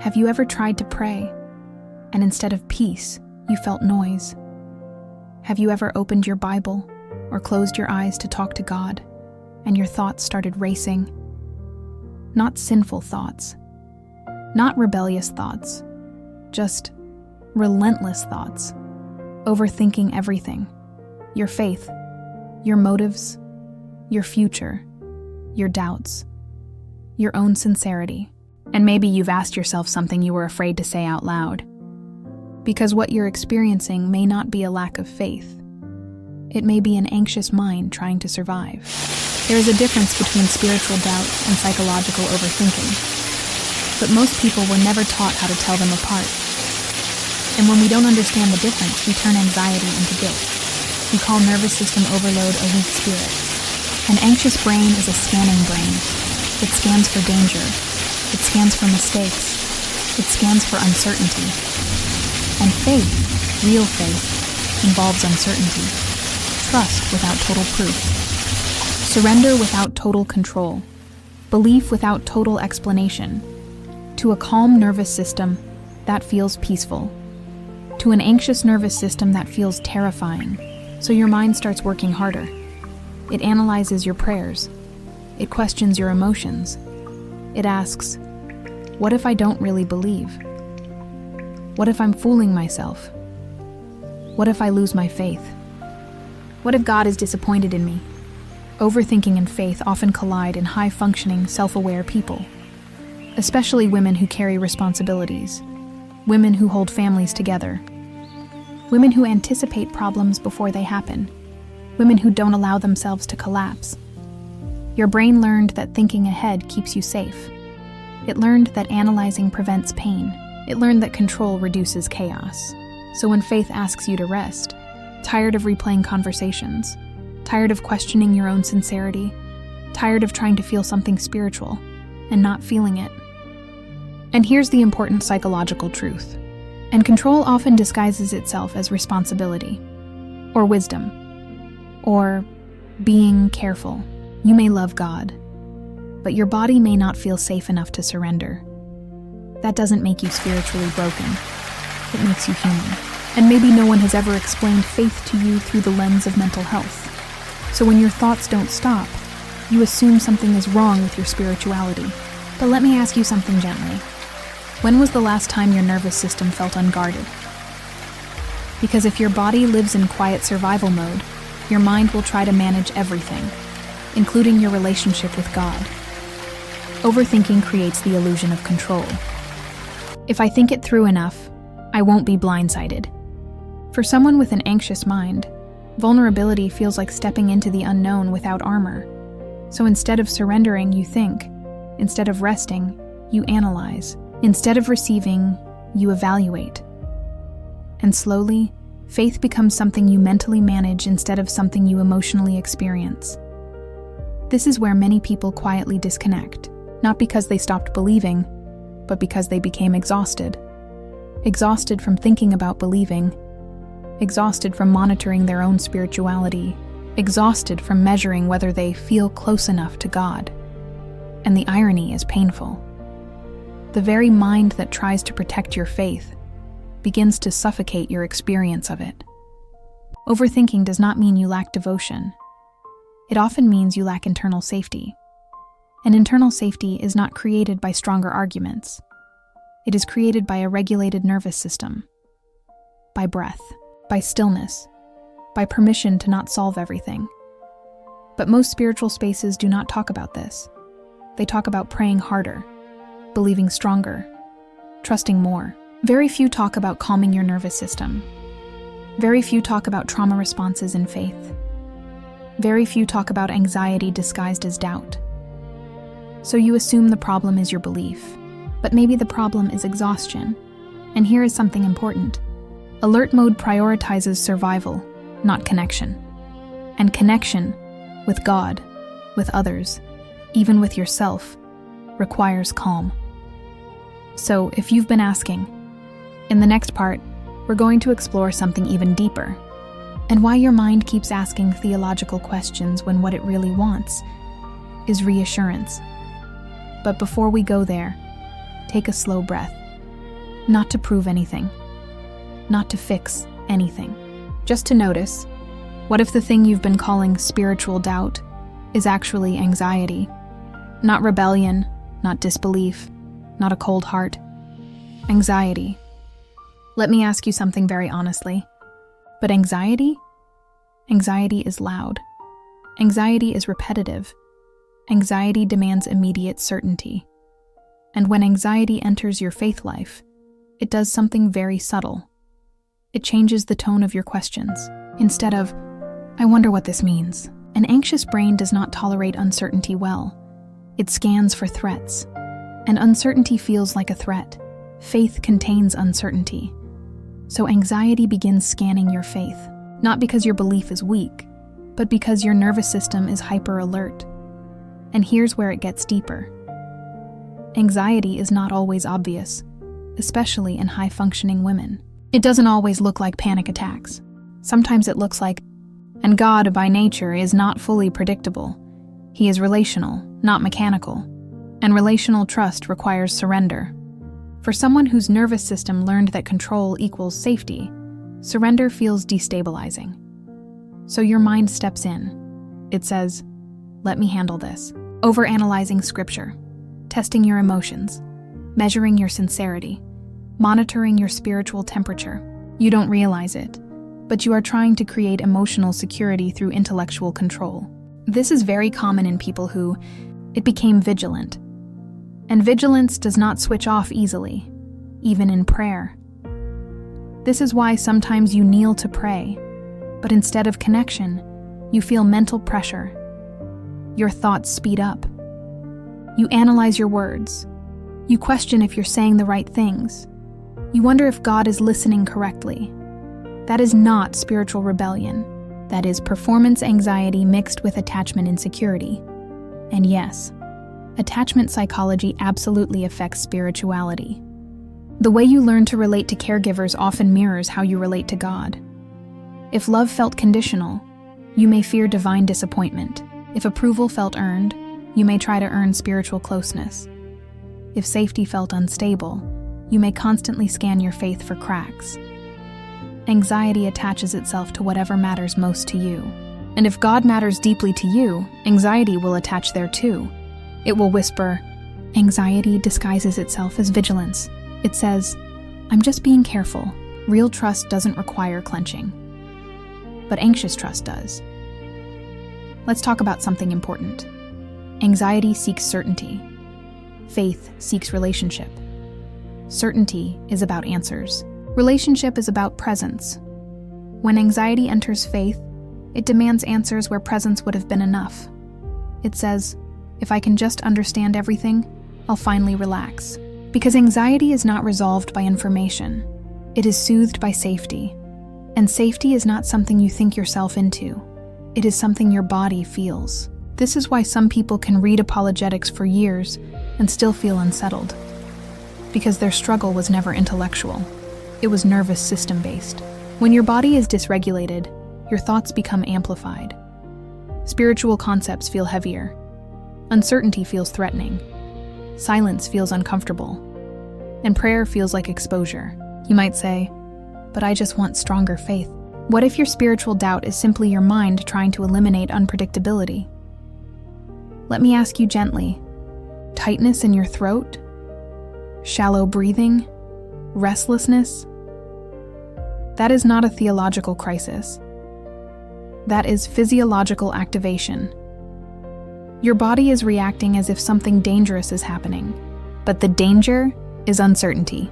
Have you ever tried to pray, and instead of peace, you felt noise? Have you ever opened your Bible or closed your eyes to talk to God, and your thoughts started racing? Not sinful thoughts, not rebellious thoughts, just relentless thoughts, overthinking everything: your faith, your motives, your future, your doubts, your own sincerity. And maybe you've asked yourself something you were afraid to say out loud, because what you're experiencing may not be a lack of faith. It may be an anxious mind trying to survive. There is a difference between spiritual doubt and psychological overthinking, but most people were never taught how to tell them apart. And when we don't understand the difference, we turn anxiety into guilt. We call nervous system overload a weak spirit. An anxious brain is a scanning brain. It scans for danger. It scans for mistakes. It scans for uncertainty. And faith, real faith, involves uncertainty. Trust without total proof. Surrender without total control. Belief without total explanation. To a calm nervous system, that feels peaceful. To an anxious nervous system, that feels terrifying. So your mind starts working harder. It analyzes your prayers. It questions your emotions. It asks, what if I don't really believe? What if I'm fooling myself? What if I lose my faith? What if God is disappointed in me? Overthinking and faith often collide in high-functioning, self-aware people, especially women who carry responsibilities, women who hold families together, women who anticipate problems before they happen, women who don't allow themselves to collapse. Your brain learned that thinking ahead keeps you safe. It learned that analyzing prevents pain. It learned that control reduces chaos. So when faith asks you to rest, tired of replaying conversations, tired of questioning your own sincerity, tired of trying to feel something spiritual and not feeling it. And here's the important psychological truth. And control often disguises itself as responsibility, or wisdom, or being careful. You may love God, but your body may not feel safe enough to surrender. That doesn't make you spiritually broken. It makes you human. And maybe no one has ever explained faith to you through the lens of mental health. So when your thoughts don't stop, you assume something is wrong with your spirituality. But let me ask you something gently. When was the last time your nervous system felt unguarded? Because if your body lives in quiet survival mode, your mind will try to manage everything, including your relationship with God. Overthinking creates the illusion of control. If I think it through enough, I won't be blindsided. For someone with an anxious mind, vulnerability feels like stepping into the unknown without armor. So instead of surrendering, you think. Instead of resting, you analyze. Instead of receiving, you evaluate. And slowly, faith becomes something you mentally manage instead of something you emotionally experience. This is where many people quietly disconnect, not because they stopped believing, but because they became exhausted. Exhausted from thinking about believing, exhausted from monitoring their own spirituality, exhausted from measuring whether they feel close enough to God. And the irony is painful. The very mind that tries to protect your faith begins to suffocate your experience of it. Overthinking does not mean you lack devotion. It often means you lack internal safety. And internal safety is not created by stronger arguments. It is created by a regulated nervous system, by breath, by stillness, by permission to not solve everything. But most spiritual spaces do not talk about this. They talk about praying harder, believing stronger, trusting more. Very few talk about calming your nervous system. Very few talk about trauma responses in faith. Very few talk about anxiety disguised as doubt. So you assume the problem is your belief, but maybe the problem is exhaustion. And here is something important. Alert mode prioritizes survival, not connection. And connection, with God, with others, even with yourself, requires calm. So if you've been asking, in the next part, we're going to explore something even deeper, and why your mind keeps asking theological questions when what it really wants is reassurance. But before we go there, take a slow breath. not to prove anything, not to fix anything, just to notice. What if the thing you've been calling spiritual doubt is actually anxiety? Not rebellion, not disbelief, not a cold heart. Anxiety. Let me ask you something very honestly. But anxiety? Anxiety is loud. Anxiety is repetitive. Anxiety demands immediate certainty. And when anxiety enters your faith life, it does something very subtle. It changes the tone of your questions. Instead of, I wonder what this means. An anxious brain does not tolerate uncertainty well. It scans for threats. And uncertainty feels like a threat. Faith contains uncertainty. So anxiety begins scanning your faith, not because your belief is weak, but because your nervous system is hyper alert. And here's where it gets deeper. Anxiety is not always obvious, especially in high-functioning women. It doesn't always look like panic attacks. Sometimes it looks like, and God by nature is not fully predictable. He is relational, not mechanical. And relational trust requires surrender. For someone whose nervous system learned that control equals safety, surrender feels destabilizing. So your mind steps in. It says, let me handle this. Overanalyzing scripture, testing your emotions, measuring your sincerity, monitoring your spiritual temperature. You don't realize it, but you are trying to create emotional security through intellectual control. This is very common in people who became vigilant. And vigilance does not switch off easily, even in prayer. This is why sometimes you kneel to pray, but instead of connection, you feel mental pressure. Your thoughts speed up. You analyze your words. You question if you're saying the right things. You wonder if God is listening correctly. That is not spiritual rebellion. That is performance anxiety mixed with attachment insecurity. And yes, attachment psychology absolutely affects spirituality. The way you learn to relate to caregivers often mirrors how you relate to God. If love felt conditional, you may fear divine disappointment. If approval felt earned, you may try to earn spiritual closeness. If safety felt unstable, you may constantly scan your faith for cracks. Anxiety attaches itself to whatever matters most to you. And if God matters deeply to you, anxiety will attach there too. It will whisper. Anxiety disguises itself as vigilance. It says, I'm just being careful. Real trust doesn't require clenching. But anxious trust does. Let's talk about something important. Anxiety seeks certainty. Faith seeks relationship. Certainty is about answers. Relationship is about presence. When anxiety enters faith, it demands answers where presence would have been enough. It says, if I can just understand everything, I'll finally relax. Because anxiety is not resolved by information. It is soothed by safety. And safety is not something you think yourself into. It is something your body feels. This is why some people can read apologetics for years and still feel unsettled. Because their struggle was never intellectual. It was nervous system based. When your body is dysregulated, your thoughts become amplified. Spiritual concepts feel heavier. Uncertainty feels threatening. Silence feels uncomfortable. And prayer feels like exposure. You might say, but I just want stronger faith. What if your spiritual doubt is simply your mind trying to eliminate unpredictability? Let me ask you gently, tightness in your throat? Shallow breathing? Restlessness? That is not a theological crisis. That is physiological activation. Your body is reacting as if something dangerous is happening, but the danger is uncertainty.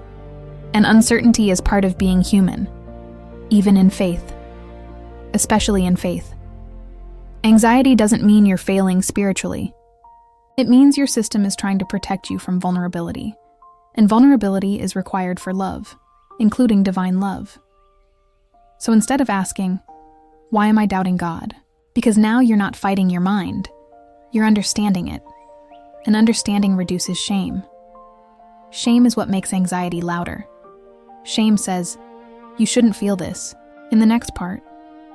And uncertainty is part of being human, even in faith, especially in faith. Anxiety doesn't mean you're failing spiritually. It means your system is trying to protect you from vulnerability. And vulnerability is required for love, including divine love. So instead of asking, why am I doubting God? Because now you're not fighting your mind, you're understanding it. And understanding reduces shame. Shame is what makes anxiety louder. Shame says, you shouldn't feel this. In the next part,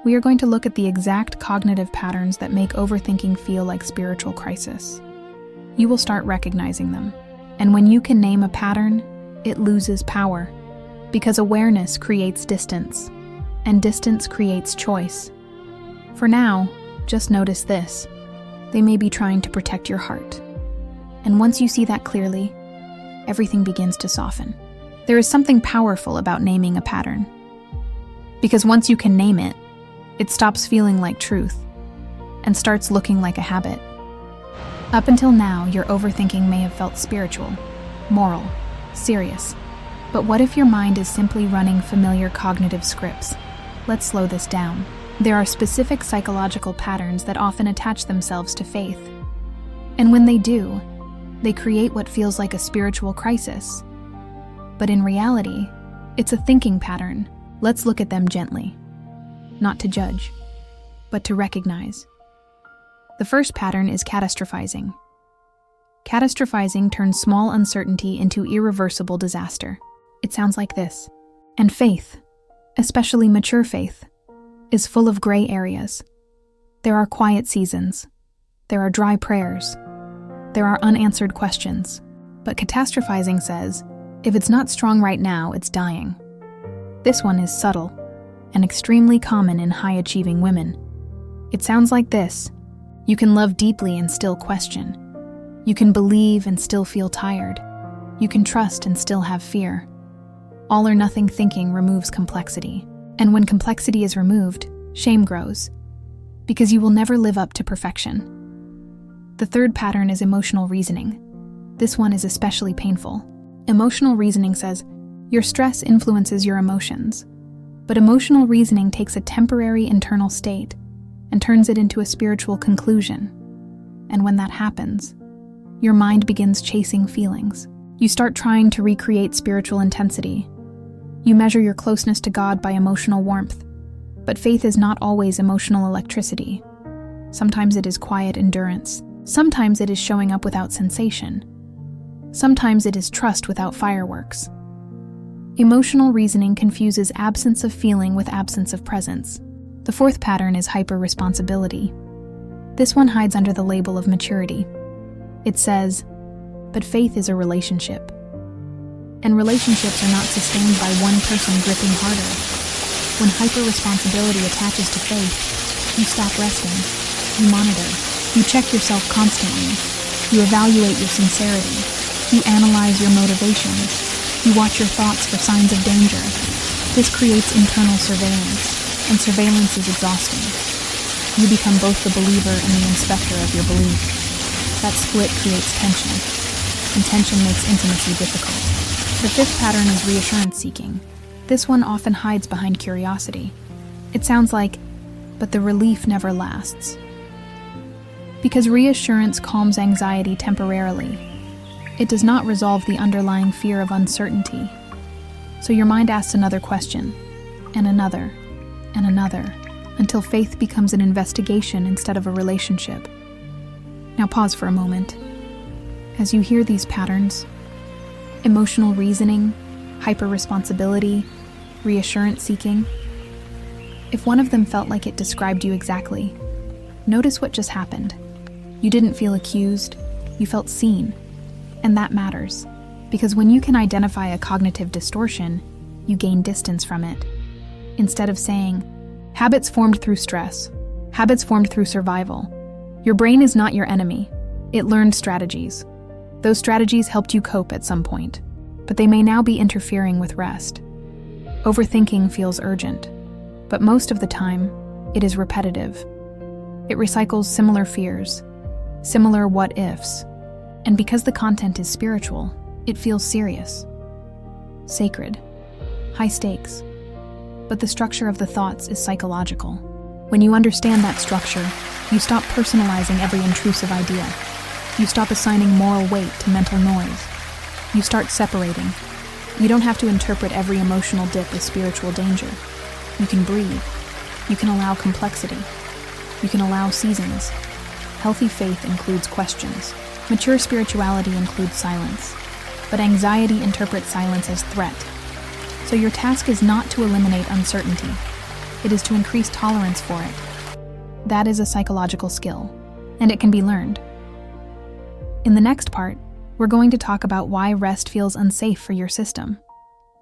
we are going to look at the exact cognitive patterns that make overthinking feel like spiritual crisis. You will start recognizing them. And when you can name a pattern, it loses power, because awareness creates distance, and distance creates choice. For now, just notice this. They may be trying to protect your heart. And once you see that clearly, everything begins to soften. There is something powerful about naming a pattern. Because once you can name it, it stops feeling like truth and starts looking like a habit. Up until now, your overthinking may have felt spiritual, moral, serious. But what if your mind is simply running familiar cognitive scripts? Let's slow this down. There are specific psychological patterns that often attach themselves to faith. And when they do, they create what feels like a spiritual crisis. But in reality, it's a thinking pattern. Let's look at them gently. Not to judge, but to recognize. The first pattern is catastrophizing. Catastrophizing turns small uncertainty into irreversible disaster. It sounds like this. And faith, especially mature faith, is full of gray areas. There are quiet seasons. There are dry prayers. There are unanswered questions. But catastrophizing says, if it's not strong right now, it's dying. This one is subtle and extremely common in high-achieving women. It sounds like this. You can love deeply and still question. You can believe and still feel tired. You can trust and still have fear. All or nothing thinking removes complexity. And when complexity is removed, shame grows, because you will never live up to perfection. The third pattern is emotional reasoning. This one is especially painful. Emotional reasoning says, your stress influences your emotions, but emotional reasoning takes a temporary internal state and turns it into a spiritual conclusion. And when that happens, your mind begins chasing feelings. You start trying to recreate spiritual intensity. You measure your closeness to God by emotional warmth, but faith is not always emotional electricity. Sometimes it is quiet endurance. Sometimes it is showing up without sensation. Sometimes it is trust without fireworks. Emotional reasoning confuses absence of feeling with absence of presence. The fourth pattern is hyper-responsibility. This one hides under the label of maturity. It says, but faith is a relationship. And relationships are not sustained by one person gripping harder. When hyper-responsibility attaches to faith, you stop resting, you monitor, you check yourself constantly, you evaluate your sincerity, you analyze your motivations, you watch your thoughts for signs of danger. This creates internal surveillance, and surveillance is exhausting. You become both the believer and the inspector of your belief. That split creates tension, and tension makes intimacy difficult. The fifth pattern is reassurance seeking. This one often hides behind curiosity. It sounds like, but the relief never lasts. Because reassurance calms anxiety temporarily, it does not resolve the underlying fear of uncertainty. So your mind asks another question, and another, until faith becomes an investigation instead of a relationship. Now pause for a moment. As you hear these patterns, emotional reasoning, hyper-responsibility, reassurance seeking, if one of them felt like it described you exactly, notice what just happened. You didn't feel accused, you felt seen. And that matters, because when you can identify a cognitive distortion, you gain distance from it. Instead of saying, habits formed through stress, habits formed through survival, your brain is not your enemy. It learned strategies. Those strategies helped you cope at some point, but they may now be interfering with rest. Overthinking feels urgent, but most of the time, it is repetitive. It recycles similar fears, similar what-ifs, and because the content is spiritual, it feels serious, sacred, high stakes. But the structure of the thoughts is psychological. When you understand that structure, you stop personalizing every intrusive idea. You stop assigning moral weight to mental noise. You start separating. You don't have to interpret every emotional dip as spiritual danger. You can breathe. You can allow complexity. You can allow seasons. Healthy faith includes questions. Mature spirituality includes silence. But anxiety interprets silence as threat. So your task is not to eliminate uncertainty. It is to increase tolerance for it. That is a psychological skill, and it can be learned. In the next part, we're going to talk about why rest feels unsafe for your system,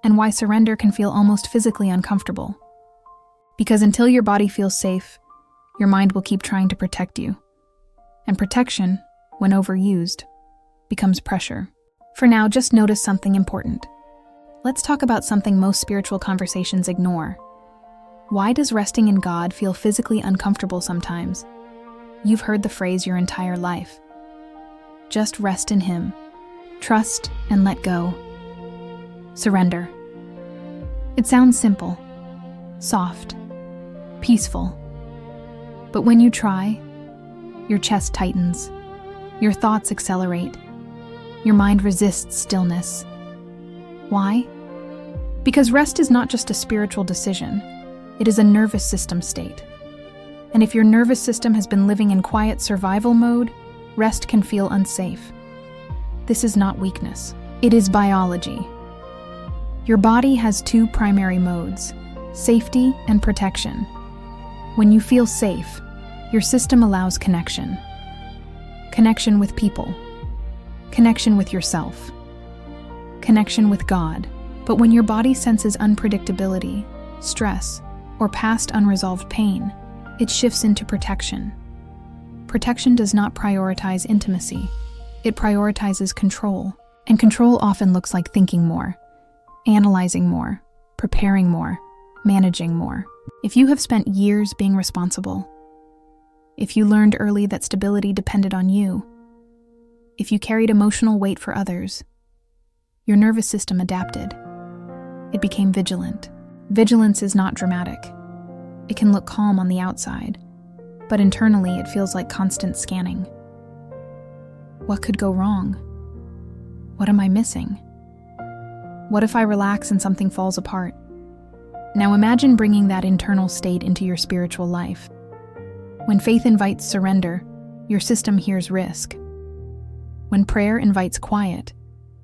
and why surrender can feel almost physically uncomfortable. Because until your body feels safe, your mind will keep trying to protect you. And protection, when overused, becomes pressure. For now, just notice something important. Let's talk about something most spiritual conversations ignore. Why does resting in God feel physically uncomfortable sometimes? You've heard the phrase your entire life. Just rest in Him. Trust and let go. Surrender. It sounds simple, soft, peaceful. But when you try, your chest tightens, your thoughts accelerate, your mind resists stillness. Why? Because rest is not just a spiritual decision, it is a nervous system state. And if your nervous system has been living in quiet survival mode, rest can feel unsafe. This is not weakness, it is biology. Your body has two primary modes, safety and protection. When you feel safe, your system allows connection. Connection with people. Connection with yourself. Connection with God. But when your body senses unpredictability, stress, or past unresolved pain, it shifts into protection. Protection does not prioritize intimacy. It prioritizes control. And control often looks like thinking more, analyzing more, preparing more, managing more. If you have spent years being responsible, if you learned early that stability depended on you, if you carried emotional weight for others, your nervous system adapted. It became vigilant. Vigilance is not dramatic. It can look calm on the outside, but internally it feels like constant scanning. What could go wrong? What am I missing? What if I relax and something falls apart? Now imagine bringing that internal state into your spiritual life. When faith invites surrender, your system hears risk. When prayer invites quiet,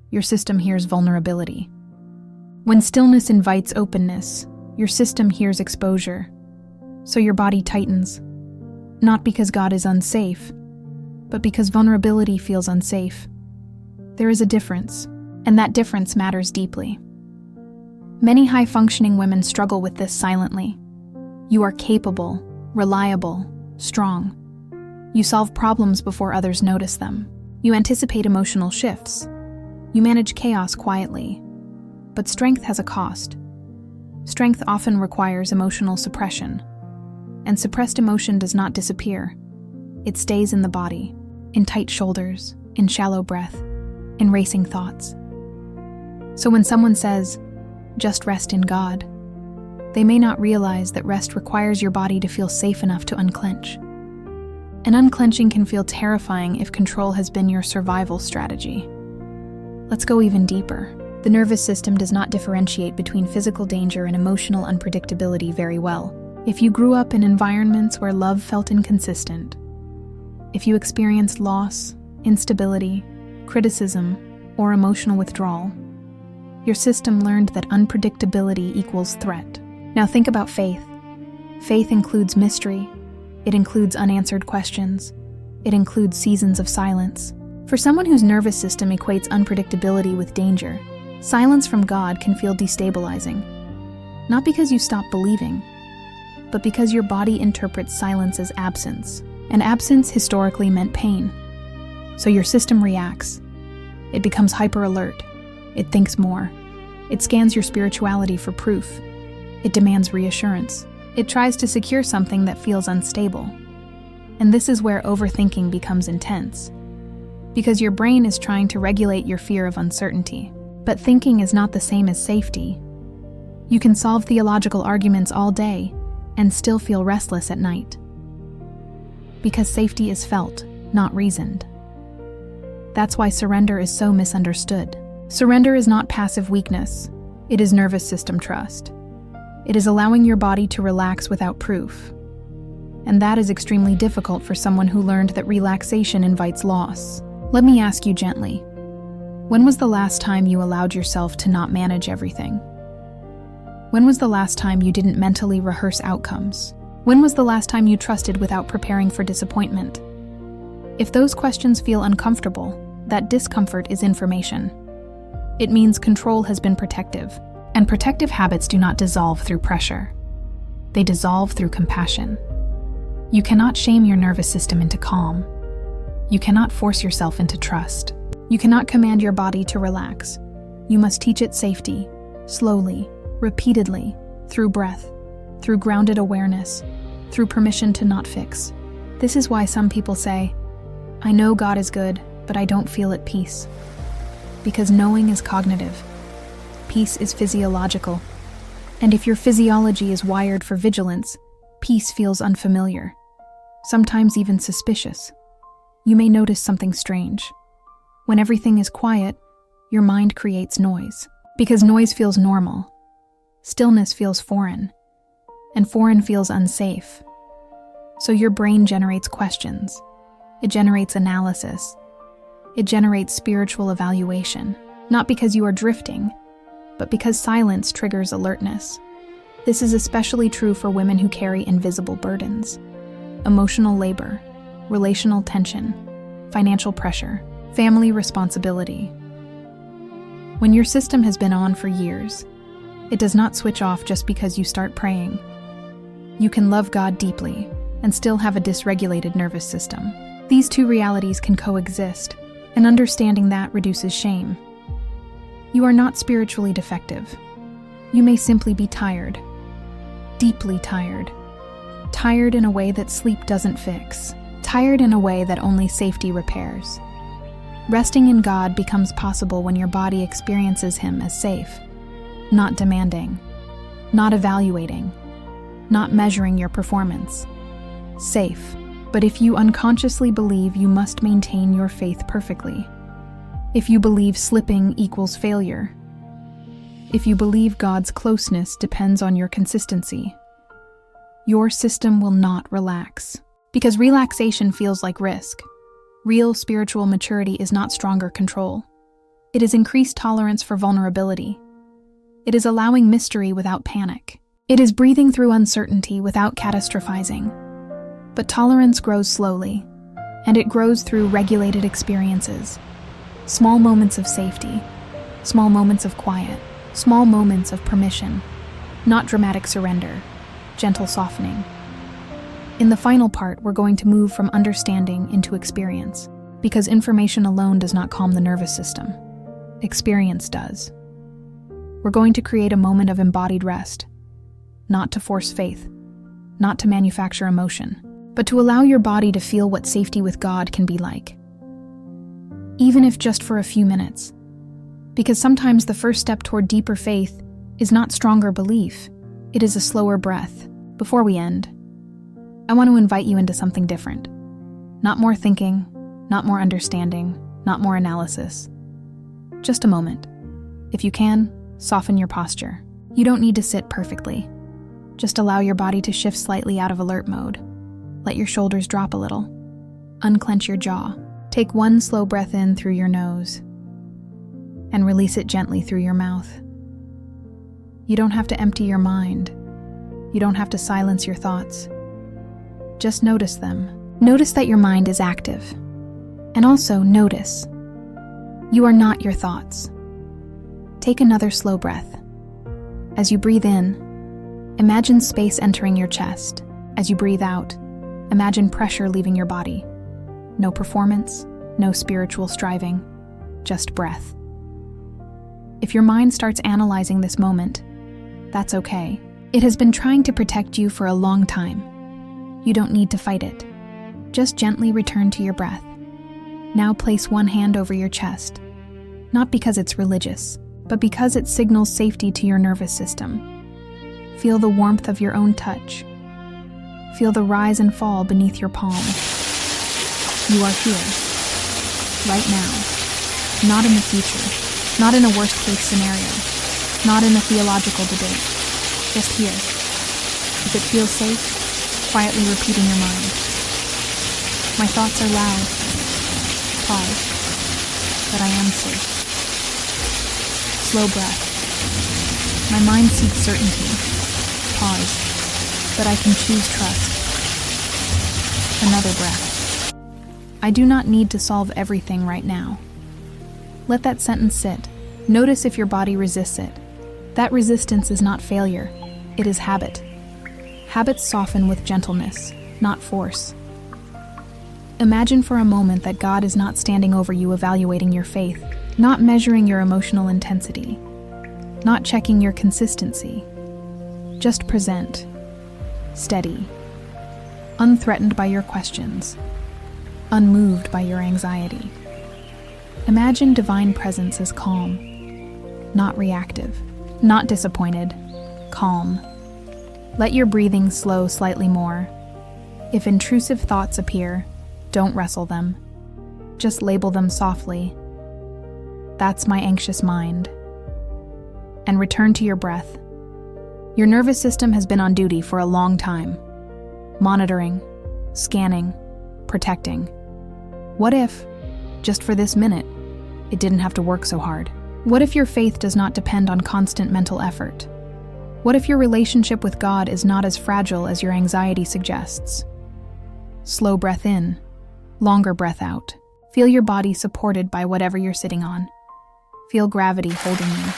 your system hears vulnerability. When stillness invites openness, your system hears exposure. So your body tightens, not because God is unsafe, but because vulnerability feels unsafe. There is a difference, and that difference matters deeply. Many high-functioning women struggle with this silently. You are capable, reliable, strong. You solve problems before others notice them. You anticipate emotional shifts. You manage chaos quietly. But strength has a cost. Strength often requires emotional suppression. And suppressed emotion does not disappear. It stays in the body, in tight shoulders, in shallow breath, in racing thoughts. So when someone says, "Just rest in God," they may not realize that rest requires your body to feel safe enough to unclench. And unclenching can feel terrifying if control has been your survival strategy. Let's go even deeper. The nervous system does not differentiate between physical danger and emotional unpredictability very well. If you grew up in environments where love felt inconsistent, if you experienced loss, instability, criticism, or emotional withdrawal, your system learned that unpredictability equals threat. Now think about faith. Faith includes mystery. It includes unanswered questions. It includes seasons of silence. For someone whose nervous system equates unpredictability with danger, silence from God can feel destabilizing. Not because you stop believing, but because your body interprets silence as absence. And absence historically meant pain. So your system reacts. It becomes hyper-alert. It thinks more. It scans your spirituality for proof. It demands reassurance. It tries to secure something that feels unstable. And this is where overthinking becomes intense. Because your brain is trying to regulate your fear of uncertainty. But thinking is not the same as safety. You can solve theological arguments all day and still feel restless at night. Because safety is felt, not reasoned. That's why surrender is so misunderstood. Surrender is not passive weakness. It is nervous system trust. It is allowing your body to relax without proof. And that is extremely difficult for someone who learned that relaxation invites loss. Let me ask you gently. When was the last time you allowed yourself to not manage everything? When was the last time you didn't mentally rehearse outcomes? When was the last time you trusted without preparing for disappointment? If those questions feel uncomfortable, that discomfort is information. It means control has been protective, and protective habits do not dissolve through pressure. They dissolve through compassion. You cannot shame your nervous system into calm. You cannot force yourself into trust. You cannot command your body to relax. You must teach it safety, slowly, repeatedly, through breath, through grounded awareness, through permission to not fix. This is why some people say, "I know God is good, but I don't feel at peace." Because knowing is cognitive. Peace is physiological. And if your physiology is wired for vigilance, peace feels unfamiliar, sometimes even suspicious. You may notice something strange. When everything is quiet, your mind creates noise. Because noise feels normal. Stillness feels foreign. And foreign feels unsafe. So your brain generates questions. It generates analysis. It generates spiritual evaluation. Not because you are drifting, but because silence triggers alertness. This is especially true for women who carry invisible burdens. Emotional labor, relational tension, financial pressure, family responsibility. When your system has been on for years, it does not switch off just because you start praying. You can love God deeply and still have a dysregulated nervous system. These two realities can coexist, and understanding that reduces shame. You are not spiritually defective. You may simply be tired. Deeply tired. Tired in a way that sleep doesn't fix. Tired in a way that only safety repairs. Resting in God becomes possible when your body experiences Him as safe, not demanding, not evaluating, not measuring your performance. Safe, but if you unconsciously believe you must maintain your faith perfectly, if you believe slipping equals failure, if you believe God's closeness depends on your consistency, your system will not relax. Because relaxation feels like risk. Real spiritual maturity is not stronger control. It is increased tolerance for vulnerability. It is allowing mystery without panic. It is breathing through uncertainty without catastrophizing. But tolerance grows slowly, and it grows through regulated experiences. Small moments of safety, small moments of quiet, small moments of permission, not dramatic surrender, gentle softening. In the final part, we're going to move from understanding into experience, because information alone does not calm the nervous system. Experience does. We're going to create a moment of embodied rest, not to force faith, not to manufacture emotion, but to allow your body to feel what safety with God can be like. Even if just for a few minutes. Because sometimes the first step toward deeper faith is not stronger belief, it is a slower breath. Before we end, I want to invite you into something different. Not more thinking, not more understanding, not more analysis. Just a moment. If you can, soften your posture. You don't need to sit perfectly. Just allow your body to shift slightly out of alert mode. Let your shoulders drop a little. Unclench your jaw. Take one slow breath in through your nose and release it gently through your mouth. You don't have to empty your mind. You don't have to silence your thoughts. Just notice them. Notice that your mind is active. And also notice, you are not your thoughts. Take another slow breath. As you breathe in, imagine space entering your chest. As you breathe out, imagine pressure leaving your body. No performance, no spiritual striving, just breath. If your mind starts analyzing this moment, that's okay. It has been trying to protect you for a long time. You don't need to fight it. Just gently return to your breath. Now place one hand over your chest, not because it's religious, but because it signals safety to your nervous system. Feel the warmth of your own touch. Feel the rise and fall beneath your palm. You are here, right now, not in the future, not in a worst-case scenario, not in a theological debate, just here. If it feels safe, quietly repeat in your mind. My thoughts are loud. Pause. But I am safe. Slow breath. My mind seeks certainty. Pause. But I can choose trust. Another breath. I do not need to solve everything right now. Let that sentence sit. Notice if your body resists it. That resistance is not failure, it is habit. Habits soften with gentleness, not force. Imagine for a moment that God is not standing over you evaluating your faith, not measuring your emotional intensity, not checking your consistency. Just present, steady, unthreatened by your questions, unmoved by your anxiety. Imagine divine presence as calm, not reactive, not disappointed, calm. Let your breathing slow slightly more. If intrusive thoughts appear, don't wrestle them. Just label them softly. That's my anxious mind. And return to your breath. Your nervous system has been on duty for a long time. Monitoring, scanning, protecting. What if, just for this minute, it didn't have to work so hard? What if your faith does not depend on constant mental effort? What if your relationship with God is not as fragile as your anxiety suggests? Slow breath in, longer breath out. Feel your body supported by whatever you're sitting on. Feel gravity holding you.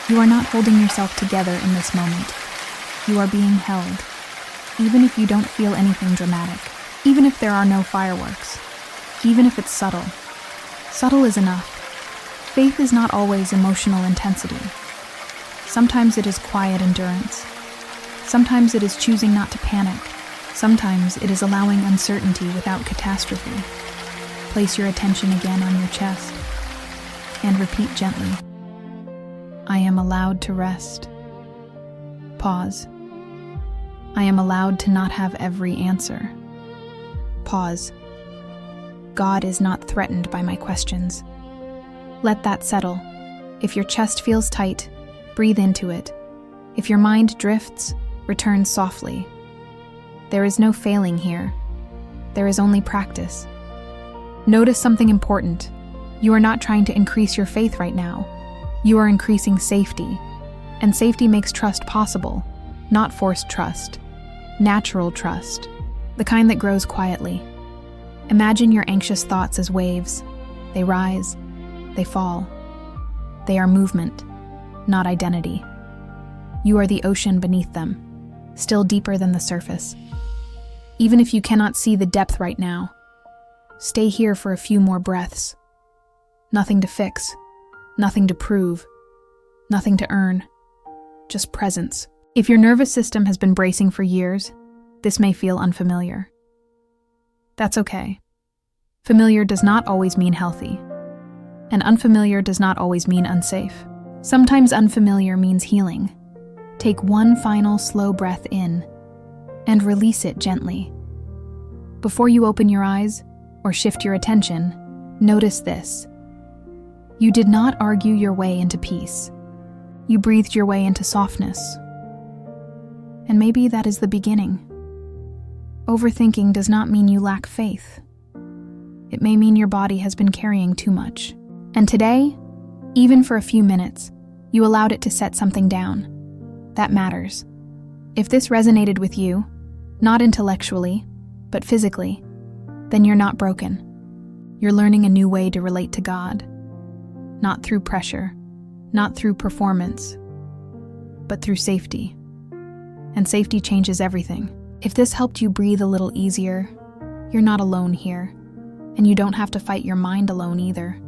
You are not holding yourself together in this moment. You are being held, even if you don't feel anything dramatic, even if there are no fireworks, even if it's subtle. Subtle is enough. Faith is not always emotional intensity. Sometimes it is quiet endurance. Sometimes it is choosing not to panic. Sometimes it is allowing uncertainty without catastrophe. Place your attention again on your chest and repeat gently. I am allowed to rest. Pause. I am allowed to not have every answer. Pause. God is not threatened by my questions. Let that settle. If your chest feels tight, breathe into it. If your mind drifts, return softly. There is no failing here. There is only practice. Notice something important. You are not trying to increase your faith right now. You are increasing safety. And safety makes trust possible, not forced trust. Natural trust. The kind that grows quietly. Imagine your anxious thoughts as waves. They rise. They fall. They are movement, not identity. You are the ocean beneath them, still deeper than the surface. Even if you cannot see the depth right now, stay here for a few more breaths. Nothing to fix, nothing to prove, nothing to earn, just presence. If your nervous system has been bracing for years, this may feel unfamiliar. That's okay. Familiar does not always mean healthy, and unfamiliar does not always mean unsafe. Sometimes unfamiliar means healing. Take one final slow breath in and release it gently. Before you open your eyes or shift your attention, notice this. You did not argue your way into peace. You breathed your way into softness. And maybe that is the beginning. Overthinking does not mean you lack faith. It may mean your body has been carrying too much. And today, even for a few minutes, you allowed it to set something down. That matters. If this resonated with you, not intellectually, but physically, then you're not broken. You're learning a new way to relate to God. Not through pressure, not through performance, but through safety. And safety changes everything. If this helped you breathe a little easier, you're not alone here. And you don't have to fight your mind alone either.